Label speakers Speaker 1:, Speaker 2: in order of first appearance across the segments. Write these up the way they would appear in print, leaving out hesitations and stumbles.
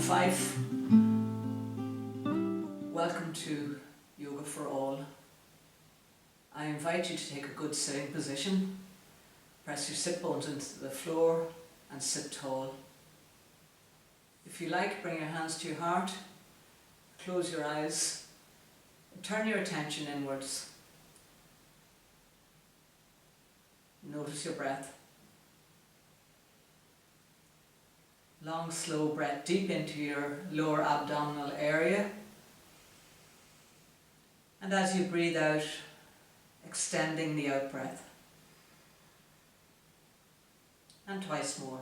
Speaker 1: Fife. Welcome to Yoga for All. I invite you to take a good sitting position. Press your sit bones into the floor and sit tall. If you like, bring your hands to your heart, close your eyes, and turn your attention inwards. Notice your breath. Long, slow breath deep into your lower abdominal area. And as you breathe out, extending the out breath. And twice more.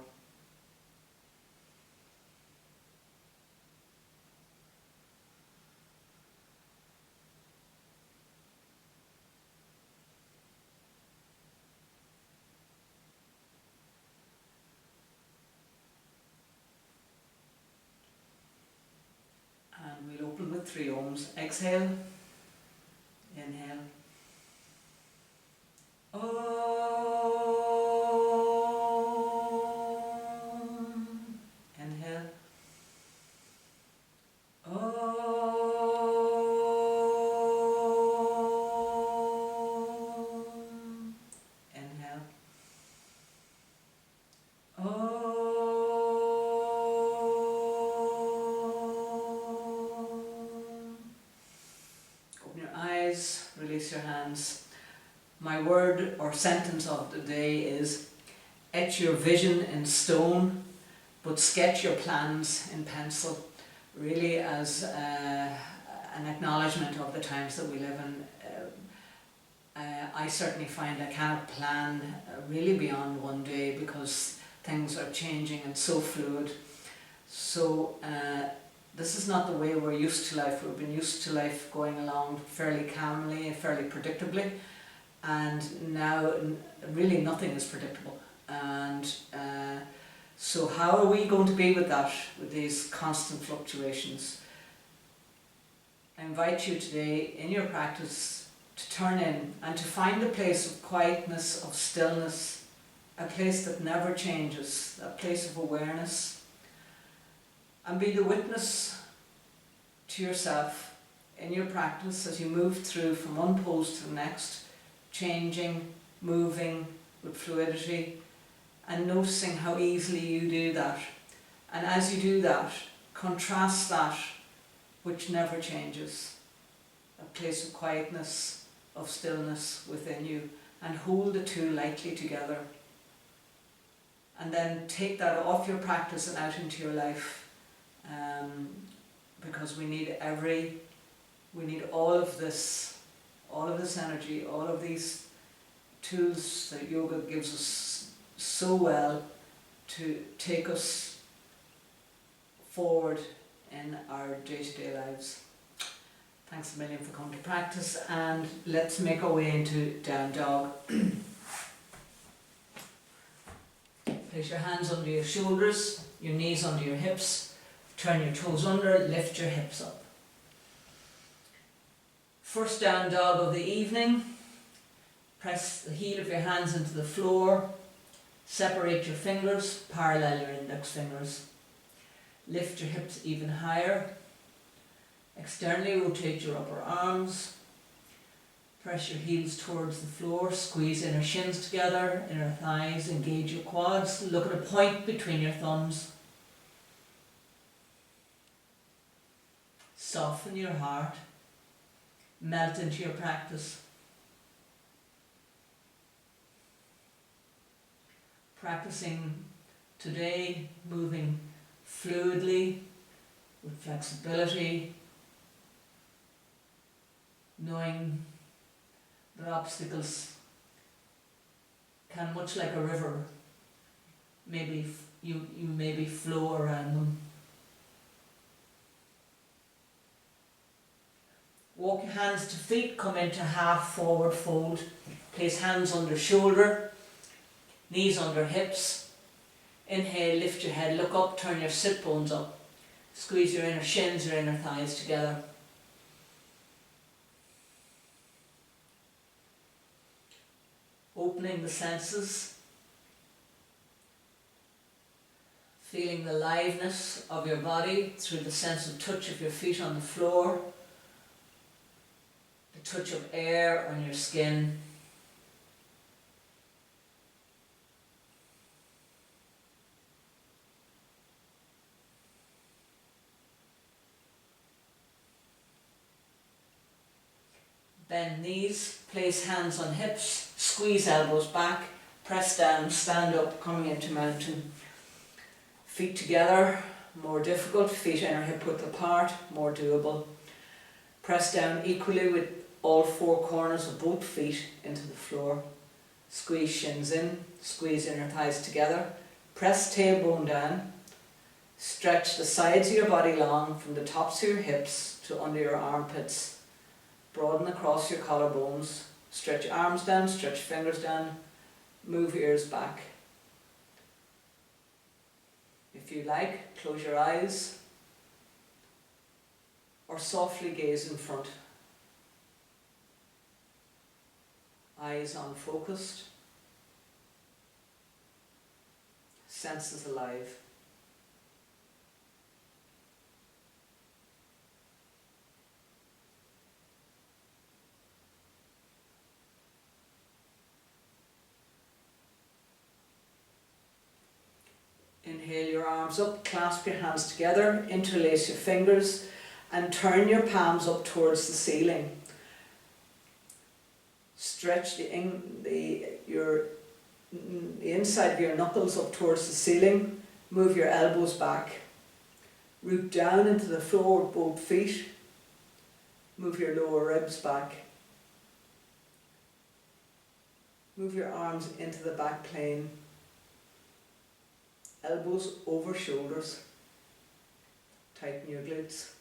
Speaker 1: And we'll open with 3 ohms. Exhale. Inhale. Om. Inhale. Om. Inhale. Open your eyes, release your hands. My word or sentence of the day is: etch your vision in stone, but sketch your plans in pencil. Really as an acknowledgement of the times that we live in. I certainly find I cannot plan really beyond one day because things are changing and so fluid. So this is not the way we're used to life. We've been used to life going along fairly calmly and fairly predictably, and now really nothing is predictable. And so how are we going to be with that, with these constant fluctuations? I invite you today in your practice to turn in and to find a place of quietness, of stillness, a place that never changes, a place of awareness, and be the witness to yourself in your practice as you move through from one pose to the next, changing, moving with fluidity, and noticing how easily you do that. And as you do that, contrast that which never changes, a place of quietness, of stillness within you, and hold the two lightly together. And then take that off your practice and out into your life, because we need all of this energy, all of these tools that yoga gives us so well to take us forward in our day-to-day lives. Thanks a million for coming to practice, and let's make our way into down dog. Place your hands under your shoulders, your knees under your hips, turn your toes under, lift your hips up. First down dog of the evening. Press the heel of your hands into the floor, separate your fingers, parallel your index fingers. Lift your hips even higher. Externally rotate your upper arms. Press your heels towards the floor, squeeze inner shins together, inner thighs, engage your quads. Look at a point between your thumbs. Soften your heart. Melt into your practice. Practicing today, moving fluidly, with flexibility, knowing that obstacles can, much like a river, maybe you maybe flow around them. Walk your hands to feet, come into half forward fold. Place hands under shoulder, knees under hips. Inhale, lift your head, look up, turn your sit bones up. Squeeze your inner shins, your inner thighs together. Opening the senses. Feeling the liveliness of your body through the sense of touch of your feet on the floor, the touch of air on your skin. Bend knees, place hands on hips, squeeze elbows back, press down, stand up, coming into mountain. Feet together, more difficult, feet inner hip width apart, more doable. Press down equally with all four corners of both feet into the floor. Squeeze shins in, squeeze inner thighs together, press tailbone down, stretch the sides of your body long from the tops of your hips to under your armpits. Broaden across your collarbones, stretch arms down, stretch fingers down, move ears back. If you like, close your eyes or softly gaze in front. Eyes unfocused, senses alive. Inhale your arms up, clasp your hands together, interlace your fingers and turn your palms up towards the ceiling. Stretch the inside of your knuckles up towards the ceiling, move your elbows back. Root down into the floor with both feet, move your lower ribs back. Move your arms into the back plane. Elbows over shoulders, tighten your glutes.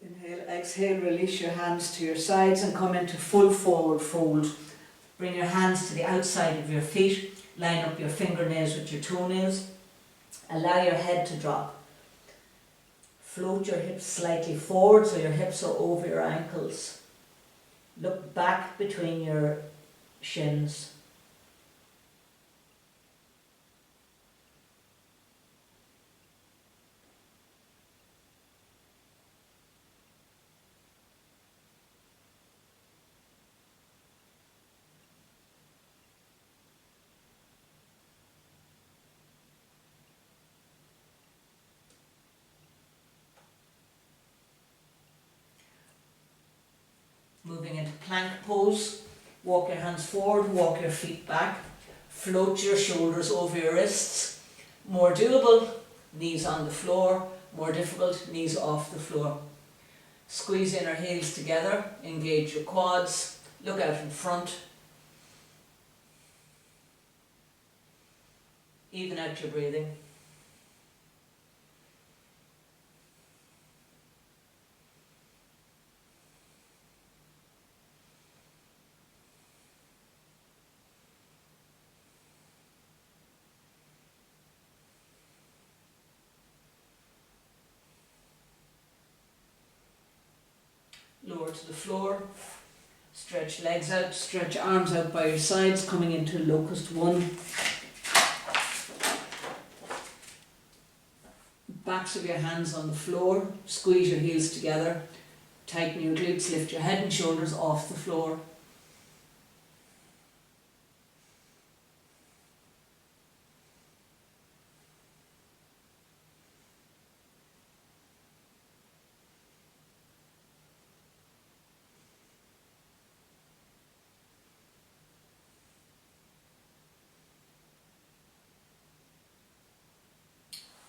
Speaker 1: Inhale, exhale, release your hands to your sides and come into full forward fold. Bring your hands to the outside of your feet, line up your fingernails with your toenails. Allow your head to drop. Float your hips slightly forward so your hips are over your ankles. Look back between your shins. Moving into plank pose, walk your hands forward, walk your feet back, float your shoulders over your wrists. More doable, knees on the floor, more difficult, knees off the floor. Squeeze inner heels together, engage your quads, look out in front. Even out your breathing. Lower to the floor, stretch legs out, stretch arms out by your sides, coming into locust one. Backs of your hands on the floor, squeeze your heels together, tighten your glutes, lift your head and shoulders off the floor.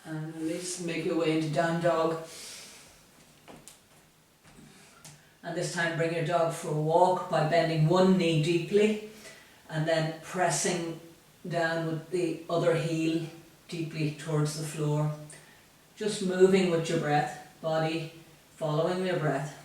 Speaker 1: And release, make your way into down dog. And this time bring your dog for a walk by bending one knee deeply and then pressing down with the other heel deeply towards the floor. Just moving with your breath, body following your breath.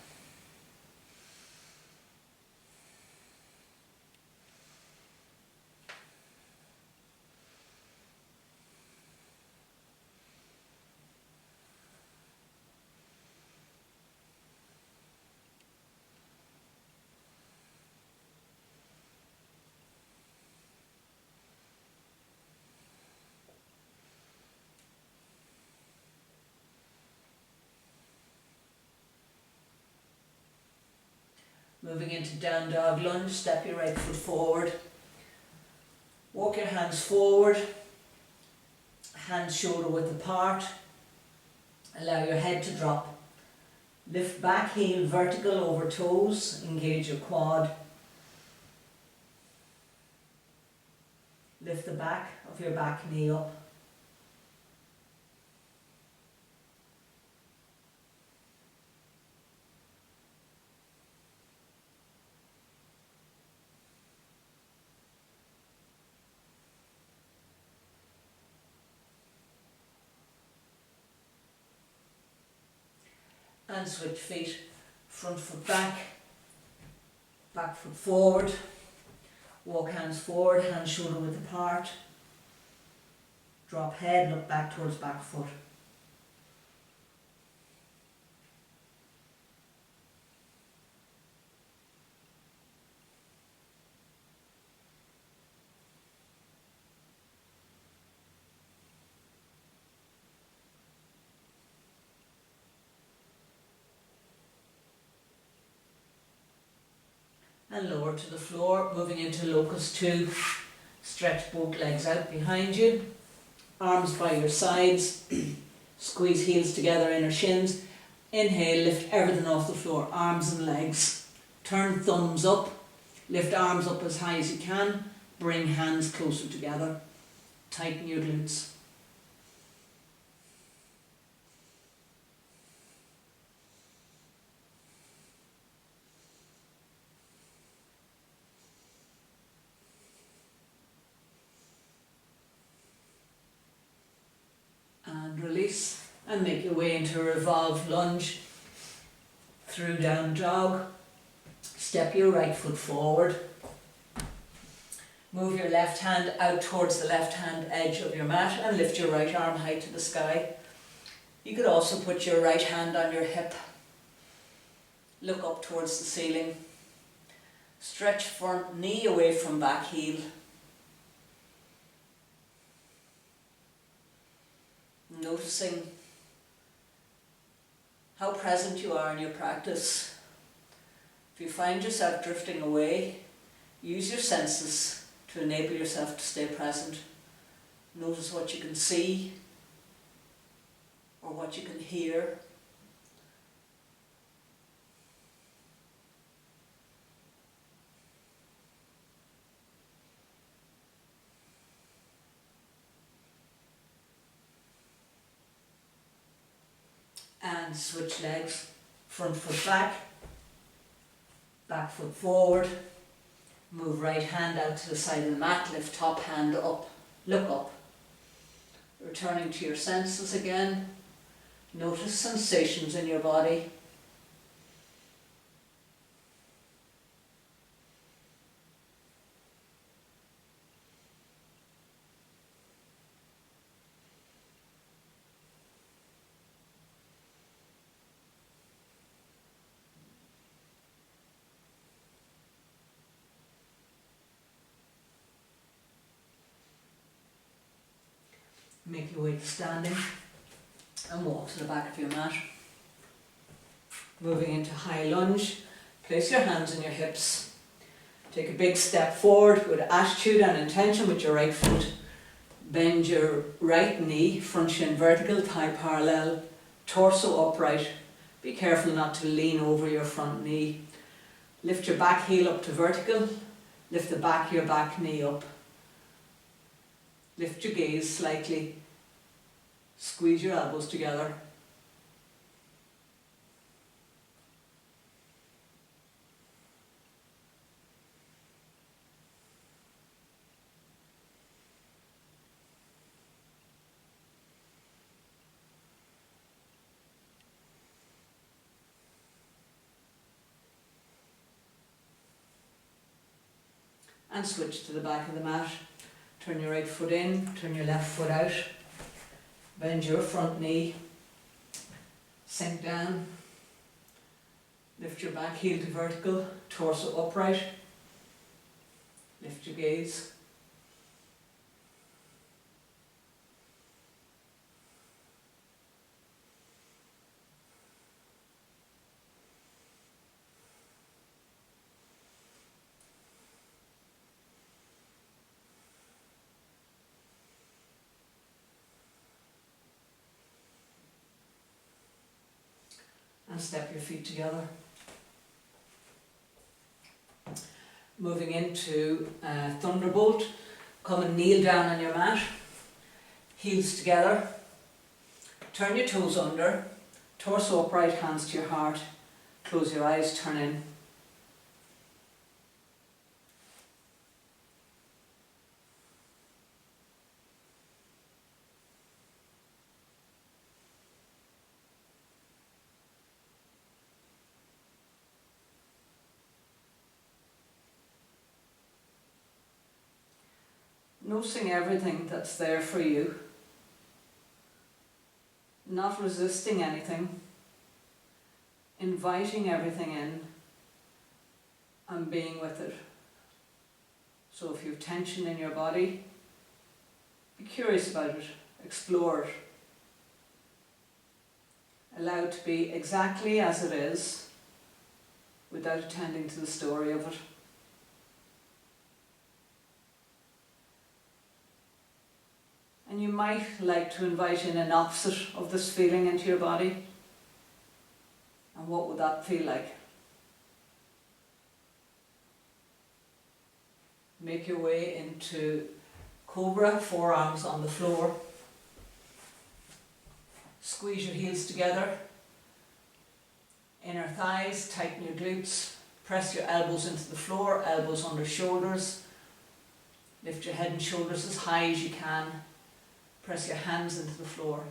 Speaker 1: Moving into down dog lunge, step your right foot forward. Walk your hands forward, hands shoulder width apart. Allow your head to drop. Lift back heel vertical over toes, engage your quad. Lift the back of your back knee up. And switch feet, front foot back, back foot forward, walk hands forward, hands shoulder width apart, drop head, look back towards back foot. And lower to the floor, moving into locust 2. Stretch both legs out behind you, arms by your sides, squeeze heels together, inner shins. Inhale, lift everything off the floor, arms and legs. Turn thumbs up, lift arms up as high as you can, bring hands closer together. Tighten your glutes. And release, and make your way into a revolved lunge through down dog. Step your right foot forward. Move your left hand out towards the left hand edge of your mat and lift your right arm high to the sky. You could also put your right hand on your hip. Look up towards the ceiling. Stretch front knee away from back heel. Noticing how present you are in your practice. If you find yourself drifting away, use your senses to enable yourself to stay present. Notice what you can see or what you can hear. And switch legs, front foot back, back foot forward, move right hand out to the side of the mat, lift top hand up, look up. Returning to your senses again, notice sensations in your body. Make your way to standing and walk to the back of your mat. Moving into high lunge, place your hands on your hips. Take a big step forward with attitude and intention with your right foot. Bend your right knee, front shin vertical, thigh parallel, torso upright. Be careful not to lean over your front knee. Lift your back heel up to vertical. Lift the back of your back knee up. Lift your gaze slightly. Squeeze your elbows together. And switch to the back of the mat. Turn your right foot in, turn your left foot out. Bend your front knee. Sink down. Lift your back heel to vertical, torso upright. Lift your gaze. and step your feet together. Moving into Thunderbolt, come and kneel down on your mat, heels together, turn your toes under, torso upright, hands to your heart, close your eyes, turn in. Noticing everything that's there for you, not resisting anything, inviting everything in and being with it. So if you have tension in your body, be curious about it, explore it. Allow it to be exactly as it is without attending to the story of it. And you might like to invite in an opposite of this feeling into your body. And what would that feel like? Make your way into Cobra, forearms on the floor. Squeeze your heels together. Inner thighs, tighten your glutes. Press your elbows into the floor, elbows under shoulders. Lift your head and shoulders as high as you can. Press your hands into the floor.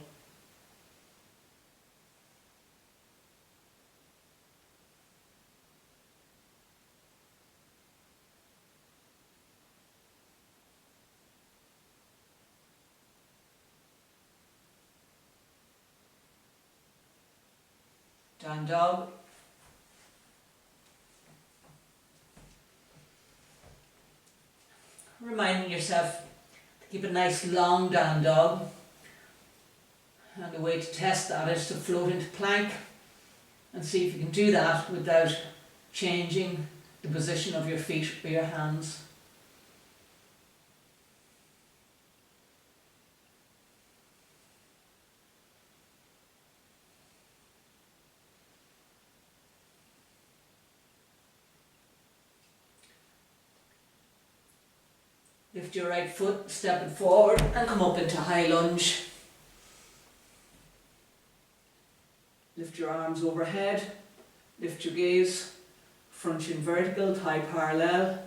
Speaker 1: Down dog. Reminding yourself to keep a nice long down dog. And the way to test that is to float into plank and see if you can do that without changing the position of your feet or your hands. Lift your right foot, step it forward and come up into high lunge. Lift your arms overhead, lift your gaze, front shin vertical, thigh parallel,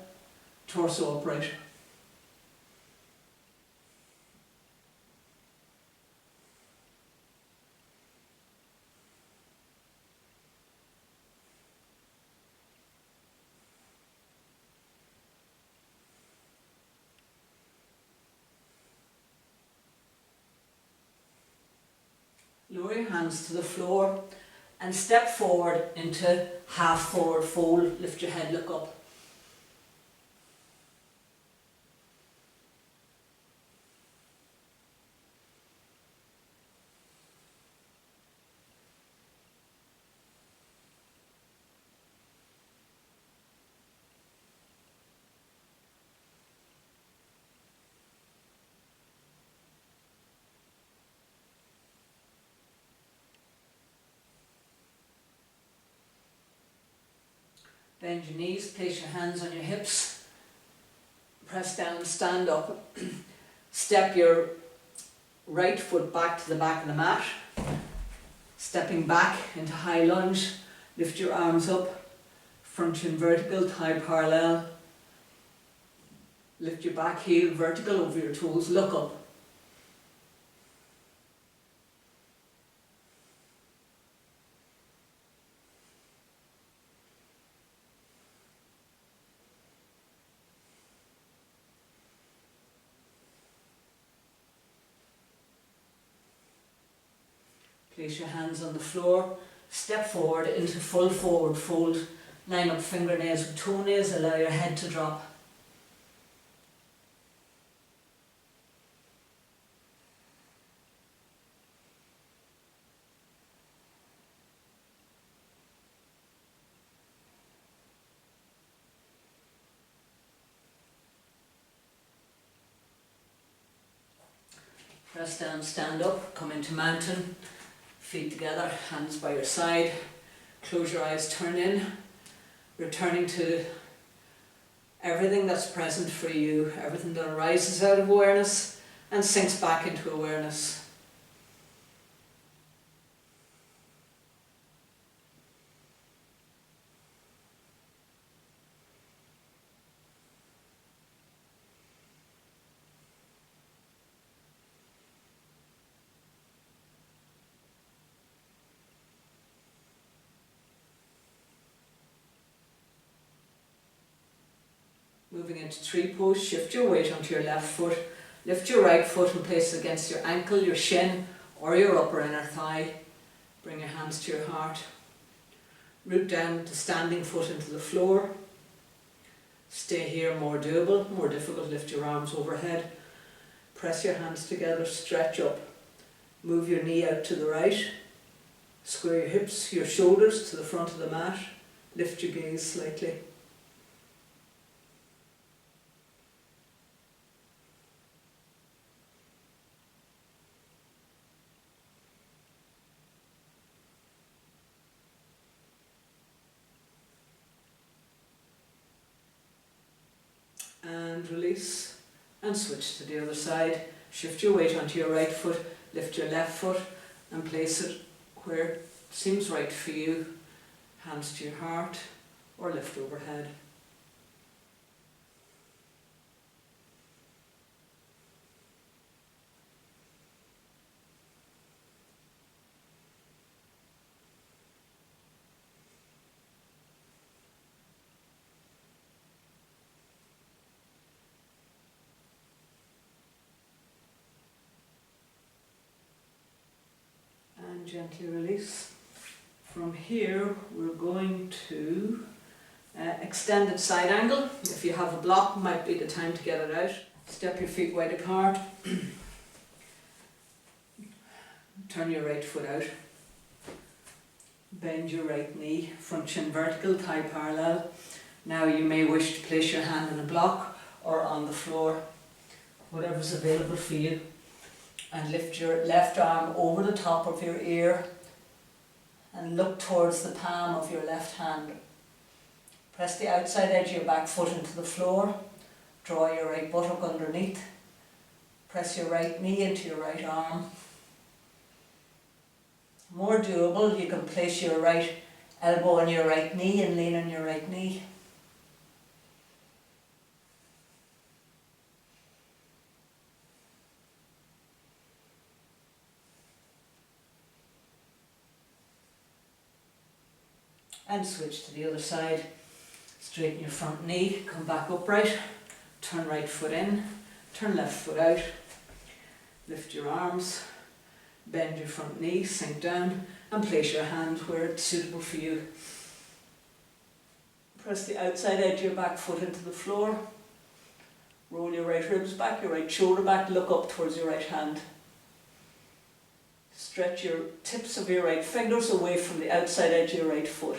Speaker 1: torso upright. Lower your hands to the floor and step forward into half forward fold. Lift your head, look up. Bend your knees, place your hands on your hips, press down, stand up. Step your right foot back to the back of the mat, stepping back into high lunge. Lift your arms up, front shin vertical, thigh parallel. Lift your back heel vertical over your toes, look up. Place your hands on the floor, step forward into full forward fold, line up fingernails with toenails, allow your head to drop. Press down, stand up, come into mountain. Feet together, hands by your side. Close your eyes, turn in, returning to everything that's present for you, everything that arises out of awareness and sinks back into awareness. Moving into tree pose, shift your weight onto your left foot, lift your right foot and place it against your ankle, your shin or your upper inner thigh. Bring your hands to your heart. Root down the standing foot into the floor. Stay here, more doable, more difficult. Lift your arms overhead. Press your hands together, stretch up. Move your knee out to the right. Square your hips, your shoulders to the front of the mat. Lift your gaze slightly. And release and switch to the other side. Shift your weight onto your right foot, lift your left foot and place it where it seems right for you. Hands to your heart or lift overhead. And gently release. From here we're going to extended side angle. If you have a block, might be the time to get it out. Step your feet wide apart. Turn your right foot out. Bend your right knee, front shin vertical, thigh parallel. Now you may wish to place your hand in a block or on the floor, whatever's available for you. And lift your left arm over the top of your ear and look towards the palm of your left hand. Press the outside edge of your back foot into the floor. Draw your right buttock underneath. Press your right knee into your right arm. More doable, you can place your right elbow on your right knee and lean on your right knee. And switch to the other side. Straighten your front knee, come back upright, turn right foot in, turn left foot out, lift your arms, bend your front knee, sink down and place your hand where it's suitable for you. Press the outside edge of your back foot into the floor, roll your right ribs back, your right shoulder back, look up towards your right hand. Stretch your tips of your right fingers away from the outside edge of your right foot.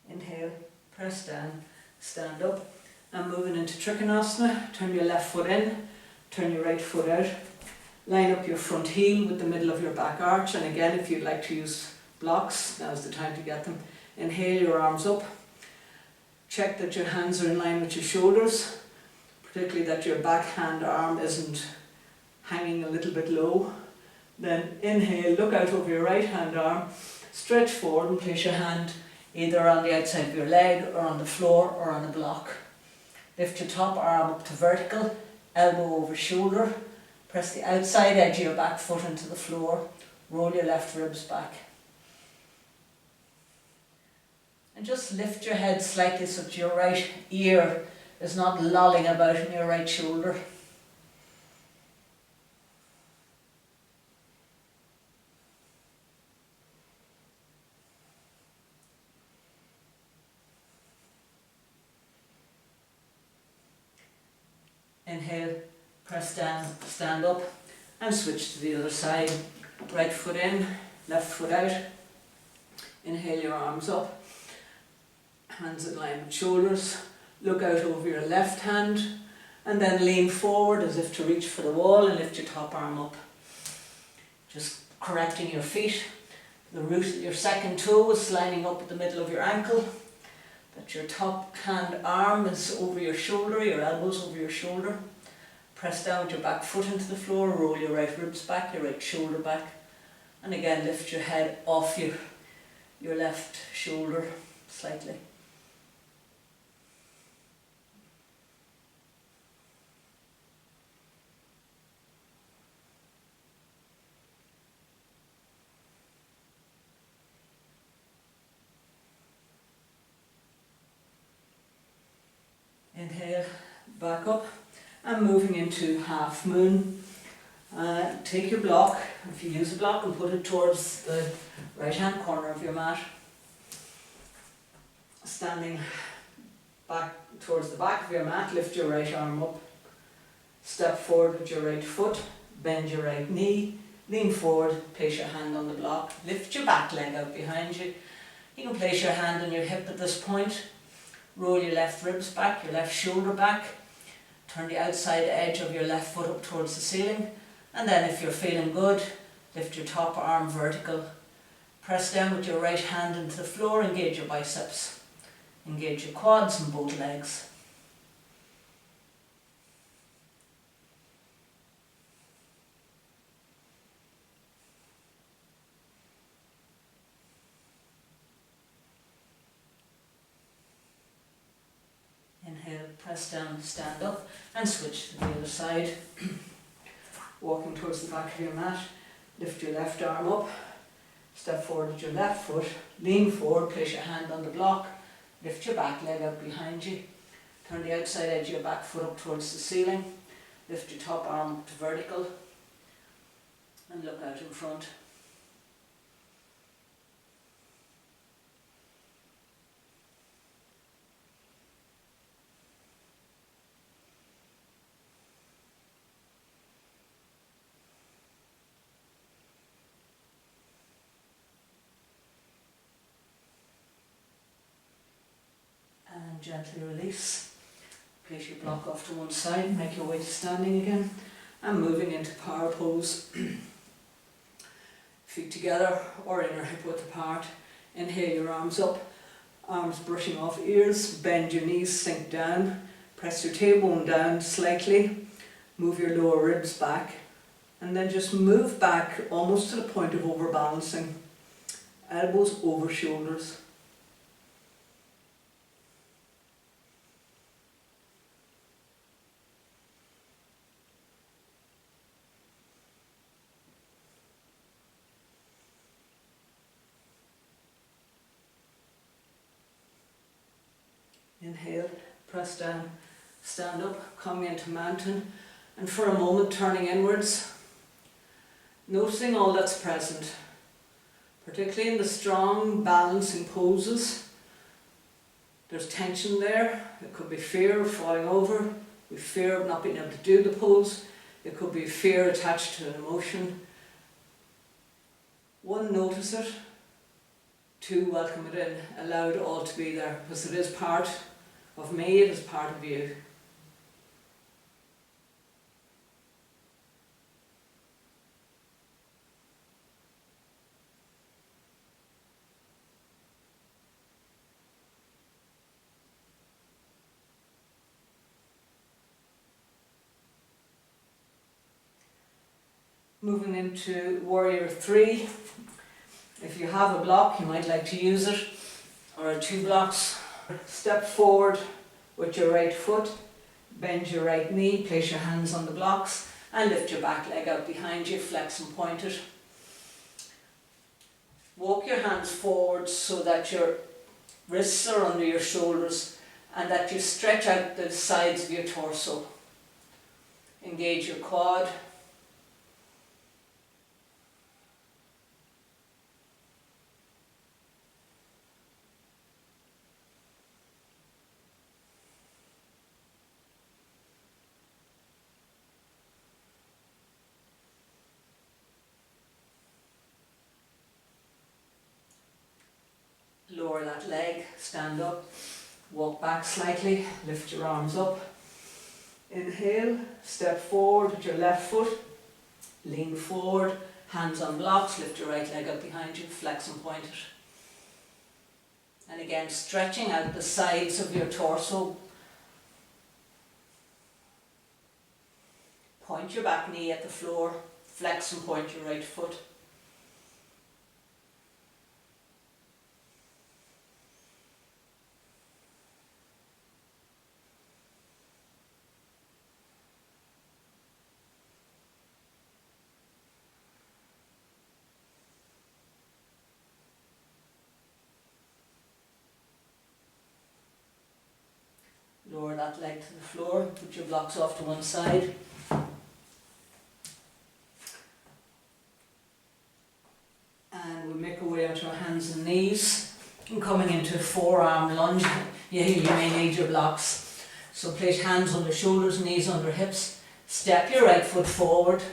Speaker 1: Inhale, press down, stand up and moving into Trikonasana. Turn your left foot in, turn your right foot out. Line up your front heel with the middle of your back arch, and again if you'd like to use blocks, now's the time to get them. Inhale your arms up. Check that your hands are in line with your shoulders, particularly that your backhand arm isn't hanging a little bit low. Then inhale, look out over your right hand arm, stretch forward and place your hand either on the outside of your leg or on the floor or on a block. Lift your top arm up to vertical, elbow over shoulder. Press the outside edge of your back foot into the floor. Roll your left ribs back. And just lift your head slightly so that your right ear is not lolling about in your right shoulder. Inhale, press down, stand up and switch to the other side. Right foot in, left foot out. Inhale your arms up, hands in line with shoulders. Look out over your left hand and then lean forward as if to reach for the wall and lift your top arm up. Just correcting your feet. The root of your second toe is lining up at the middle of your ankle. That your top hand arm is over your shoulder, your elbows over your shoulder. Press down with your back foot into the floor, roll your right ribs back, your right shoulder back. And again lift your head off your left shoulder slightly. Inhale, back up, and moving into half moon. Take your block, if you use a block, and put it towards the right hand corner of your mat. Standing back towards the back of your mat, lift your right arm up. Step forward with your right foot, bend your right knee, lean forward, place your hand on the block, lift your back leg out behind you. You can place your hand on your hip at this point. Roll your left ribs back, your left shoulder back. Turn the outside edge of your left foot up towards the ceiling. And then if you're feeling good, lift your top arm vertical. Press down with your right hand into the floor, engage your biceps. Engage your quads and both legs. Inhale, press down, stand up, and switch to the other side. Walking towards the back of your mat, lift your left arm up, step forward with your left foot, lean forward, place your hand on the block, lift your back leg out behind you, turn the outside edge of your back foot up towards the ceiling, lift your top arm up to vertical, and look out in front. And gently release. Place your block off to one side, make your way to standing again, and moving into power pose. Feet together or inner hip width apart. Inhale your arms up, arms brushing off ears, bend your knees, sink down, press your tailbone down slightly, move your lower ribs back, and then just move back almost to the point of overbalancing. Elbows over shoulders. Inhale, press down, stand up, coming into mountain, and for a moment turning inwards, noticing all that's present, particularly in the strong balancing poses. There's tension there. It could be fear of falling over, with fear of not being able to do the pose. It could be fear attached to an emotion. One, notice it. Two, welcome it in. Allow it all to be there, because it is part of me, it is part of you. Moving into Warrior 3. If you have a block, you might like to use it, or 2 blocks. Step forward with your right foot, bend your right knee, place your hands on the blocks, and lift your back leg out behind you, flex and point it. Walk your hands forward so that your wrists are under your shoulders and that you stretch out the sides of your torso. Engage your quad. that leg, stand up, walk back slightly, lift your arms up. Inhale, step forward with your left foot, lean forward, hands on blocks, lift your right leg up behind you, flex and point it. And again, stretching out the sides of your torso. Point your back knee at the floor, flex and point your right foot. Lower that leg to the floor, put your blocks off to one side. And we'll make our way onto our hands and knees. And coming into a forearm lunge, you may need your blocks. So place hands under shoulders, knees under hips. Step your right foot forward.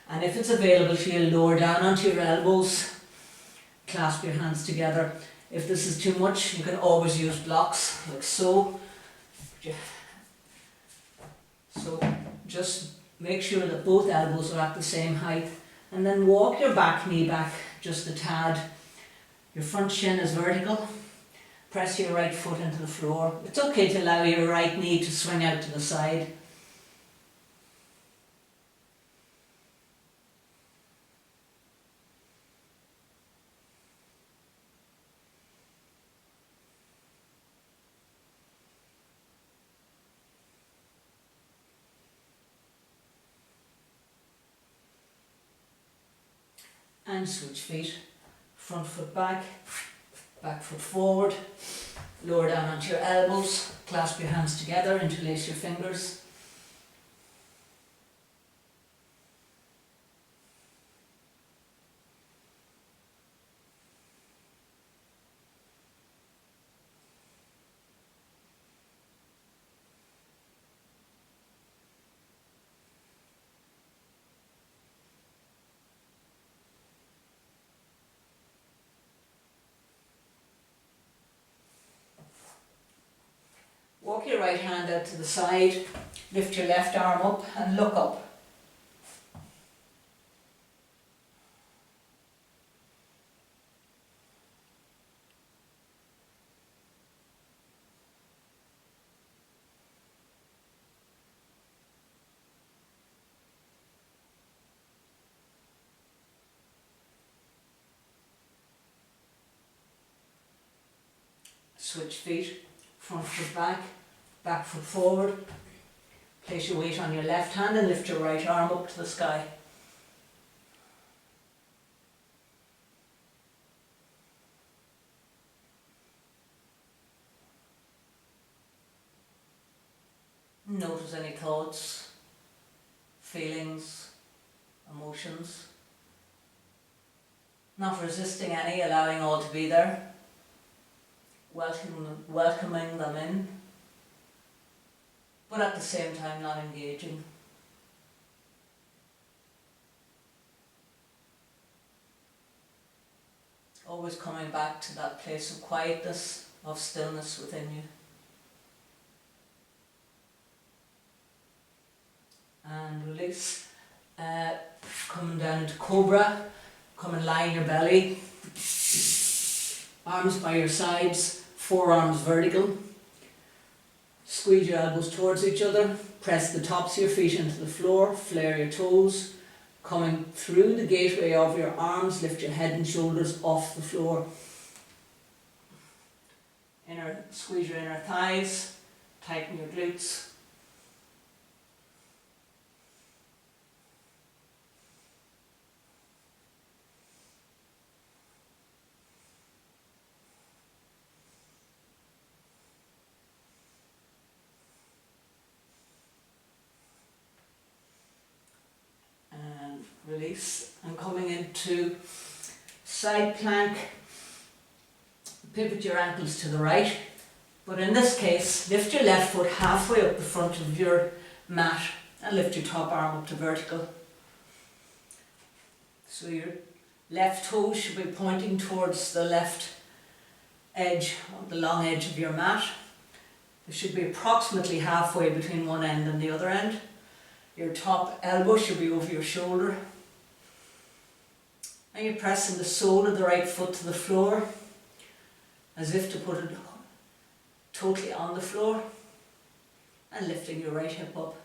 Speaker 1: And if it's available to you, lower down onto your elbows. Clasp your hands together. If this is too much, you can always use blocks, like so. So just make sure that both elbows are at the same height, and then walk your back knee back just a tad. Your front shin is vertical. Press your right foot into the floor. It's okay to allow your right knee to swing out to the side. And switch feet, front foot back, back foot forward, lower down onto your elbows, clasp your hands together, interlace your fingers. Walk your right hand out to the side, lift your left arm up and look up. Switch feet, front foot back, back foot forward. Place your weight on your left hand and lift your right arm up to the sky. Notice any thoughts, feelings, emotions. Not resisting any, allowing all to be there. Welcoming them in, but at the same time not engaging. Always coming back to that place of quietness, of stillness within you. And release. Coming down into Cobra, come and lie in your belly. Arms by your sides. Forearms vertical. Squeeze your elbows towards each other. Press the tops of your feet into the floor. Flare your toes. Coming through the gateway of your arms, lift your head and shoulders off the floor. Squeeze your inner thighs. Tighten your glutes. Release, and coming into side plank, pivot your ankles to the right, but in this case lift your left foot halfway up the front of your mat and lift your top arm up to vertical. So your left toe should be pointing towards the left edge, the long edge of your mat. It should be approximately halfway between one end and the other end. Your top elbow should be over your shoulder. And you're pressing the sole of the right foot to the floor, as if to put it totally on the floor, and lifting your right hip up.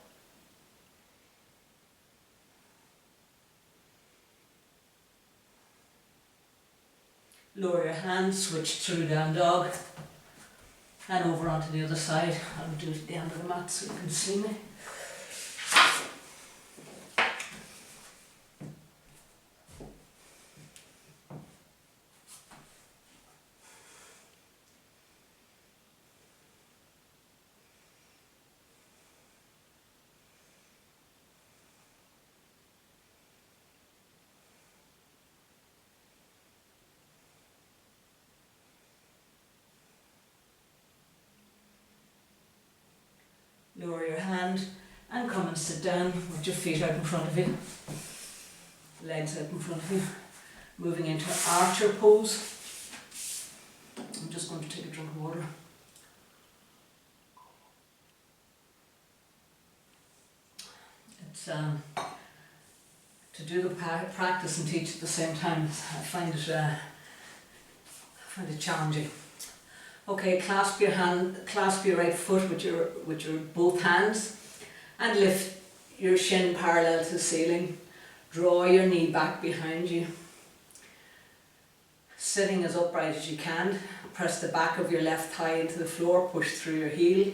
Speaker 1: Lower your hands, switch through down dog, and over onto the other side. I'll do it at the end of the mat so you can see me. Lower your hand and come and sit down with your feet out in front of you, legs out in front of you, moving into archer pose. I'm just going to take a drink of water. It's to do the practice and teach at the same time. I find it challenging. Okay, clasp your right foot with your both hands and lift your shin parallel to the ceiling. Draw your knee back behind you. Sitting as upright as you can. Press the back of your left thigh into the floor, push through your heel.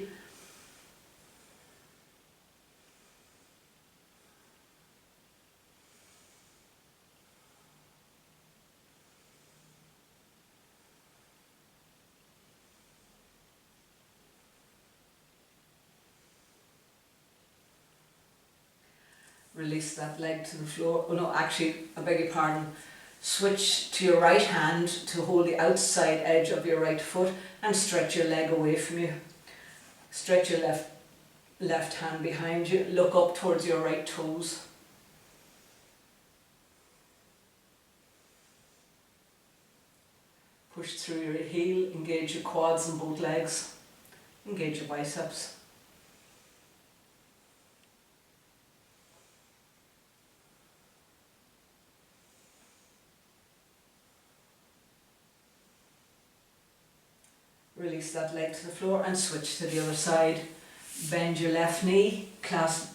Speaker 1: Release that leg to the floor. Oh no, actually, I beg your pardon. Switch to your right hand to hold the outside edge of your right foot and stretch your leg away from you. Stretch your left hand behind you. Look up towards your right toes. Push through your heel, engage your quads and both legs. Engage your biceps. Release that leg to the floor and switch to the other side. Bend your left knee, clasp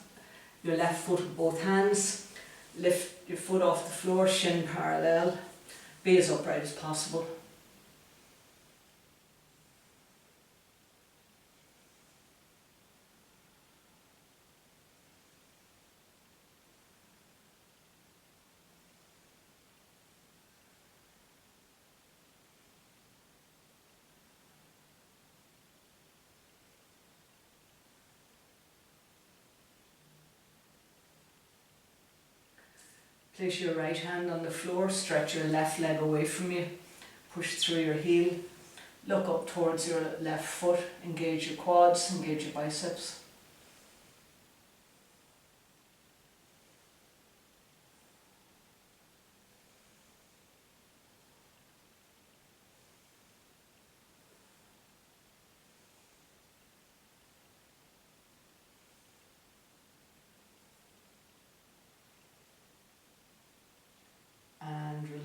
Speaker 1: your left foot with both hands, lift your foot off the floor, shin parallel, be as upright as possible. Place your right hand on the floor, stretch your left leg away from you, push through your heel, look up towards your left foot, engage your quads, engage your biceps.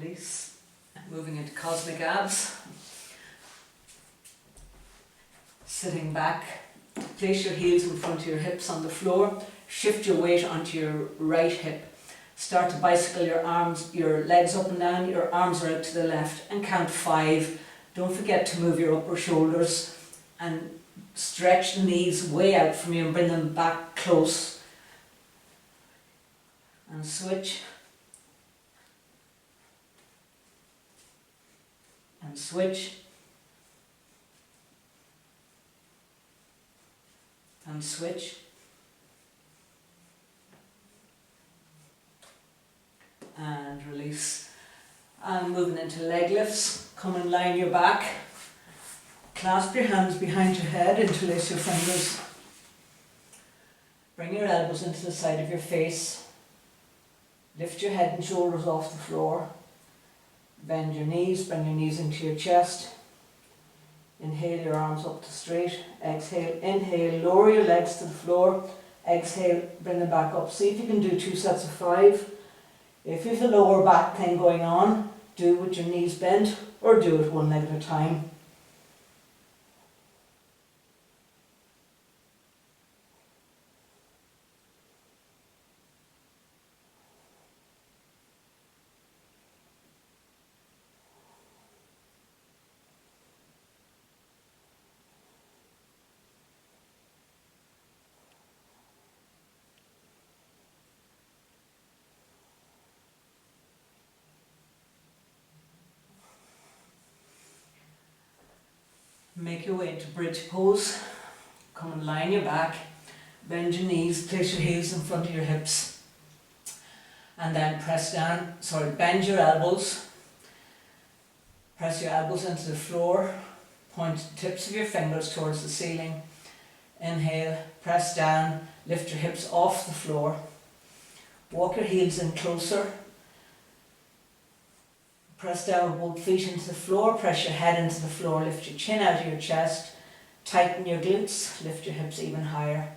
Speaker 1: Release. Moving into cosmic abs. Sitting back, place your heels in front of your hips on the floor, shift your weight onto your right hip. Start to bicycle your legs up and down, your arms are out to the left, and count 5. Don't forget to move your upper shoulders and stretch the knees way out from you and bring them back close. And switch. And switch, and switch, and release. And moving into leg lifts, come and line your back, clasp your hands behind your head, interlace your fingers, bring your elbows into the side of your face, lift your head and shoulders off the floor. Bend your knees, bring your knees into your chest. Inhale your arms up to straight. Exhale, inhale, lower your legs to the floor. Exhale, bring them back up. See if you can do 2 sets of 5. If you have a lower back thing going on, do it with your knees bent or do it one leg at a time. Make your way into bridge pose. Come and lie on your back. Bend your knees, place your heels in front of your hips. And then bend your elbows. Press your elbows into the floor. Point the tips of your fingers towards the ceiling. Inhale, press down, lift your hips off the floor. Walk your heels in closer. Press down with both feet into the floor, press your head into the floor, lift your chin out of your chest, tighten your glutes, lift your hips even higher.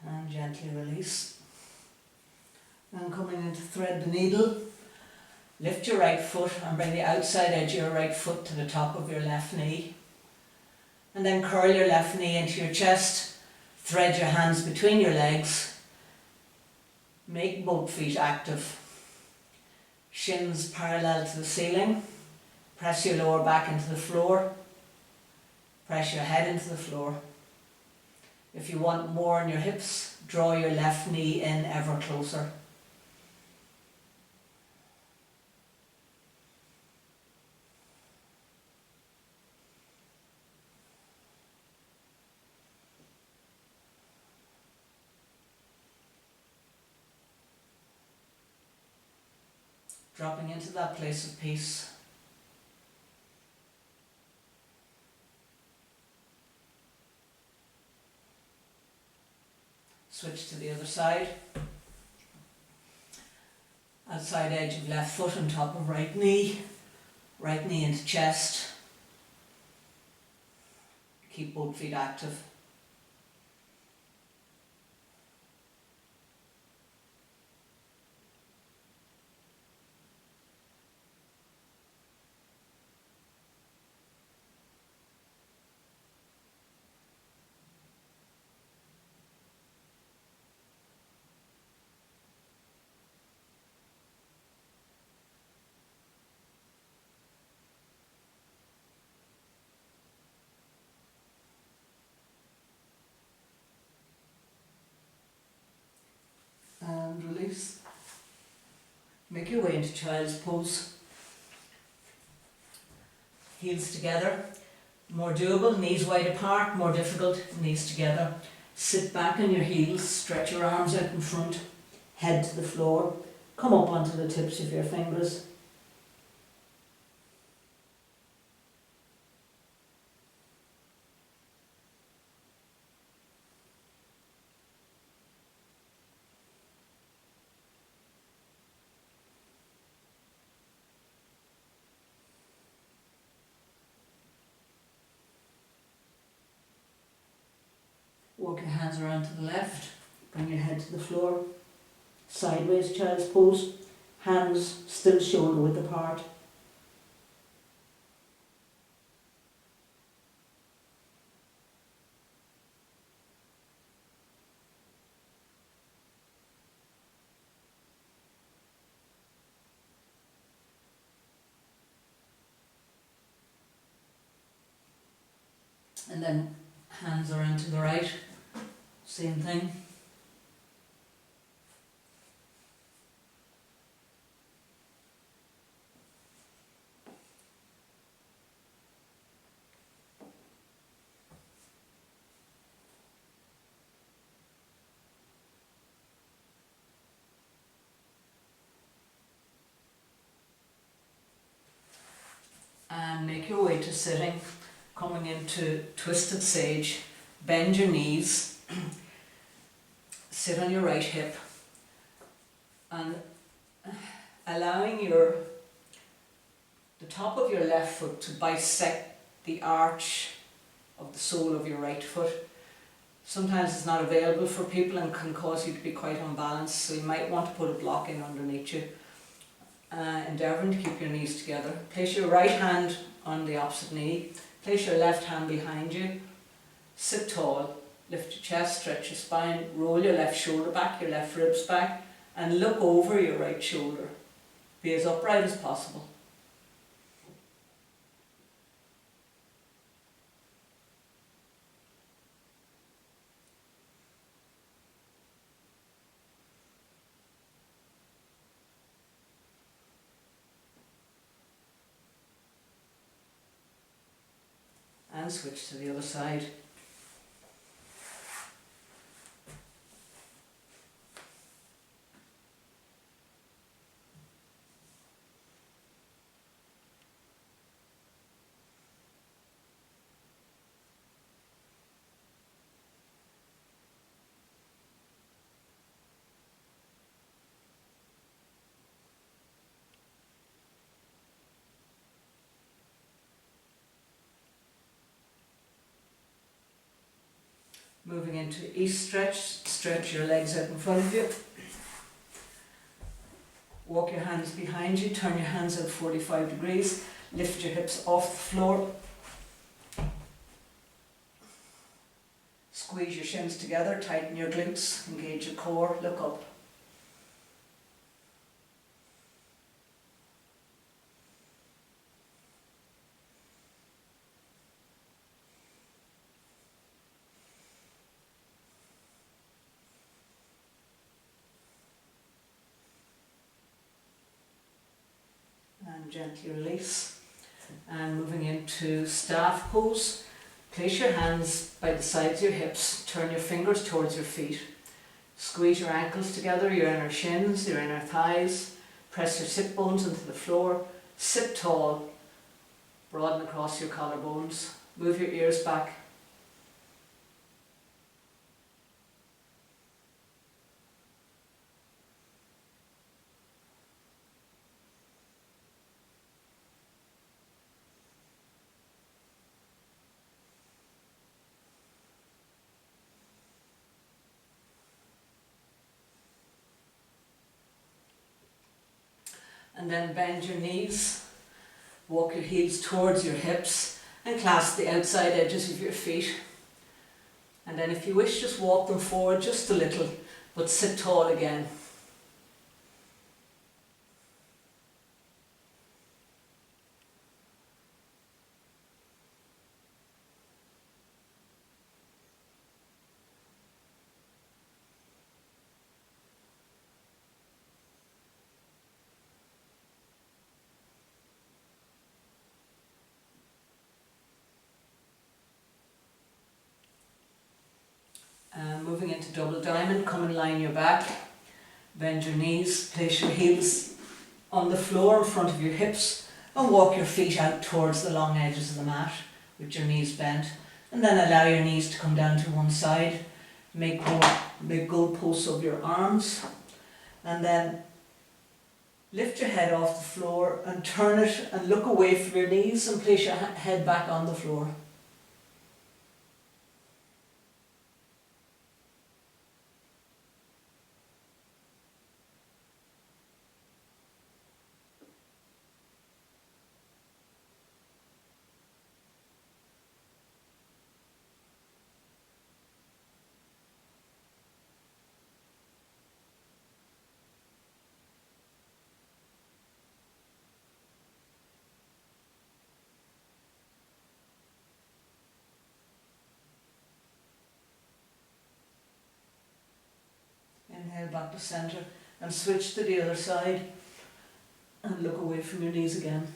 Speaker 1: And gently release. And coming in to thread the needle, lift your right foot and bring the outside edge of your right foot to the top of your left knee. And then curl your left knee into your chest, thread your hands between your legs, make both feet active. Shins parallel to the ceiling, press your lower back into the floor, press your head into the floor. If you want more on your hips, draw your left knee in ever closer. Dropping into that place of peace. Switch to the other side. Outside edge of left foot on top of right knee into chest. Keep both feet active. And release. Make your way into child's pose. Heels together. More doable, knees wide apart. More difficult, knees together. Sit back on your heels, stretch your arms out in front, head to the floor. Come up onto the tips of your fingers. Walk your hands around to the left, bring your head to the floor, sideways child's pose, hands still shoulder width apart. And then hands around to the right, same thing. your way to sitting, coming into twisted sage. Bend your knees, sit on your right hip, and allowing the top of your left foot to bisect the arch of the sole of your right foot. Sometimes it's not available for people and can cause you to be quite unbalanced, so you might want to put a block in underneath you. Endeavouring to keep your knees together. Place your right hand on the opposite knee, place your left hand behind you, sit tall, lift your chest, stretch your spine, roll your left shoulder back, your left ribs back, and look over your right shoulder. Be as upright as possible. And switch to the other side. Moving into east stretch, stretch your legs out in front of you. Walk your hands behind you, turn your hands out 45 degrees, lift your hips off the floor. Squeeze your shins together, tighten your glutes, engage your core, look up. And gently release. And moving into staff pose. Place your hands by the sides of your hips, turn your fingers towards your feet. Squeeze your ankles together, your inner shins, your inner thighs. Press your sit bones into the floor. Sit tall. Broaden across your collarbones. Move your ears back. And then bend your knees, walk your heels towards your hips and clasp the outside edges of your feet. And then if you wish, just walk them forward just a little, but sit tall again. Moving into double diamond, come and line your back, bend your knees, place your heels on the floor in front of your hips and walk your feet out towards the long edges of the mat with your knees bent, and then allow your knees to come down to one side. Make goalposts of your arms, and then lift your head off the floor and turn it and look away from your knees and place your head back on the floor. Inhale back to centre and switch to the other side and look away from your knees again.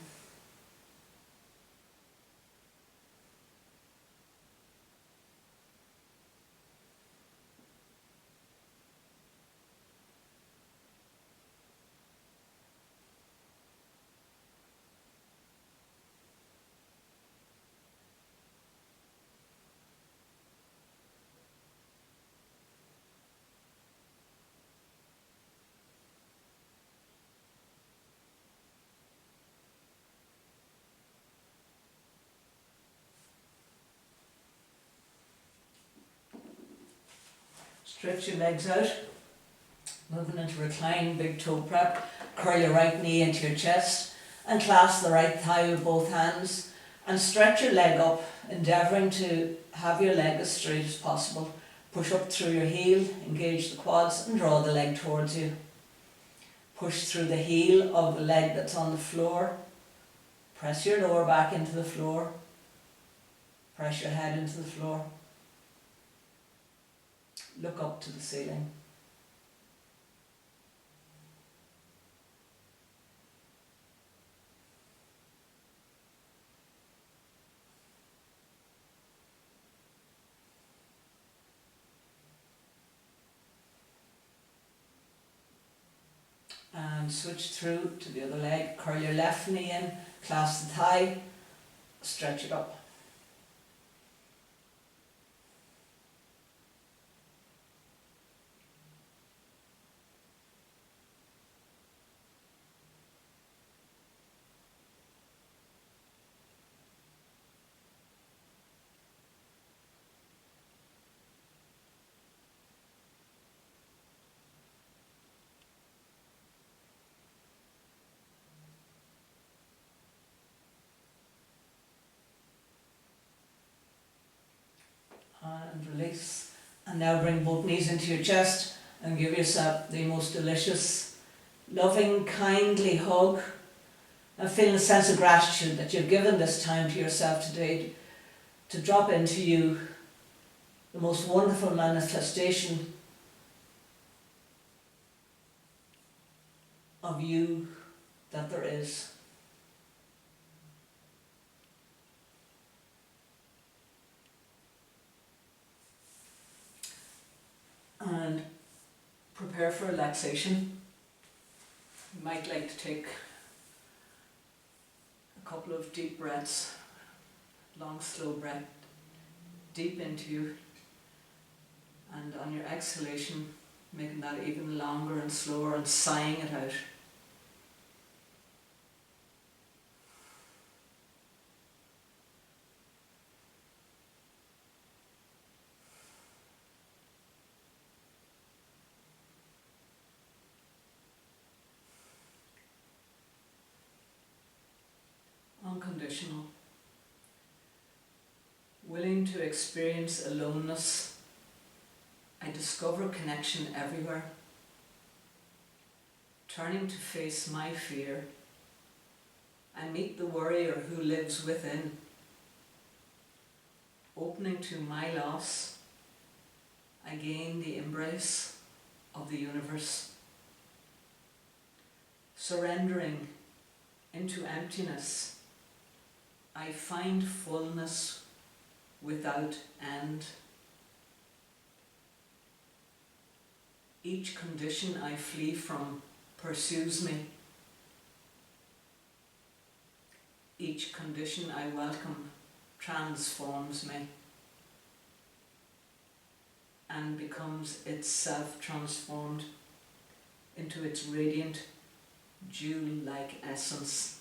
Speaker 1: Stretch your legs out. Moving into recline, big toe prep. Curl your right knee into your chest and clasp the right thigh with both hands. And stretch your leg up, endeavouring to have your leg as straight as possible. Push up through your heel, engage the quads and draw the leg towards you. Push through the heel of the leg that's on the floor. Press your lower back into the floor. Press your head into the floor. Look up to the ceiling. And switch through to the other leg. Curl your left knee in, clasp the thigh, stretch it up. And release. And now bring both knees into your chest and give yourself the most delicious, loving, kindly hug. And feel a sense of gratitude that you've given this time to yourself today to drop into you the most wonderful manifestation of you that there is. And prepare for relaxation. You might like to take a couple of deep breaths, long slow breath, deep into you, and on your exhalation making that even longer and slower and sighing it out. Unconditional, willing to experience aloneness. I discover connection everywhere, turning to face my fear. I meet the warrior who lives within, opening to my loss. I gain the embrace of the universe, surrendering into emptiness. I find fullness without end. Each condition I flee from pursues me. Each condition I welcome transforms me and becomes itself transformed into its radiant, jewel-like essence.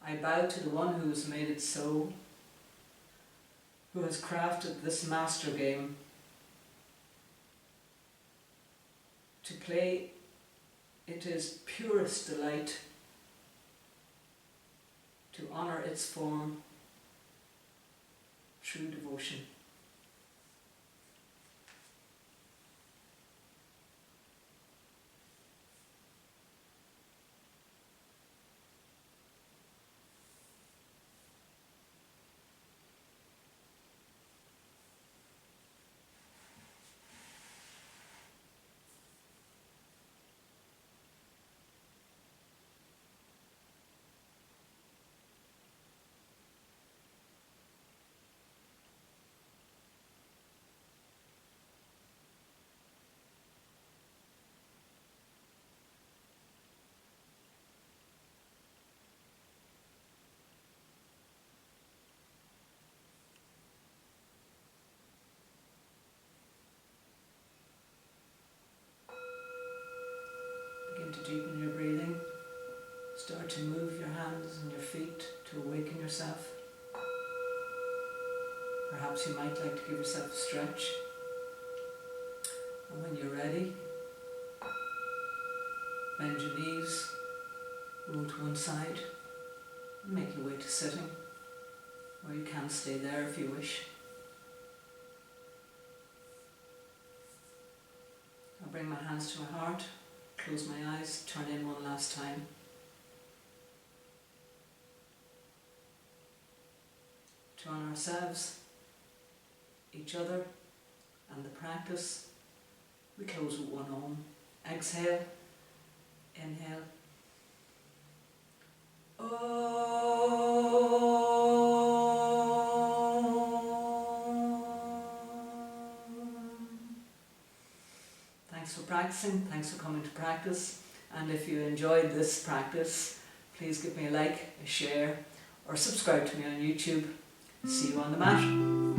Speaker 1: I bow to the one who has made it so, who has crafted this master game. To play it is purest delight, to honour its form, true devotion. Begin to deepen your breathing. Start to move your hands and your feet to awaken yourself. Perhaps you might like to give yourself a stretch. And when you're ready, bend your knees, roll to one side, and make your way to sitting, or you can stay there if you wish. I'll bring my hands to my heart, close my eyes, turn in one last time. To honour ourselves, each other, and the practice, we close with one Om. Exhale, inhale. Thanks for practicing, thanks for coming to practice, and if you enjoyed this practice, please give me a like, a share, or subscribe to me on YouTube. See you on the mat.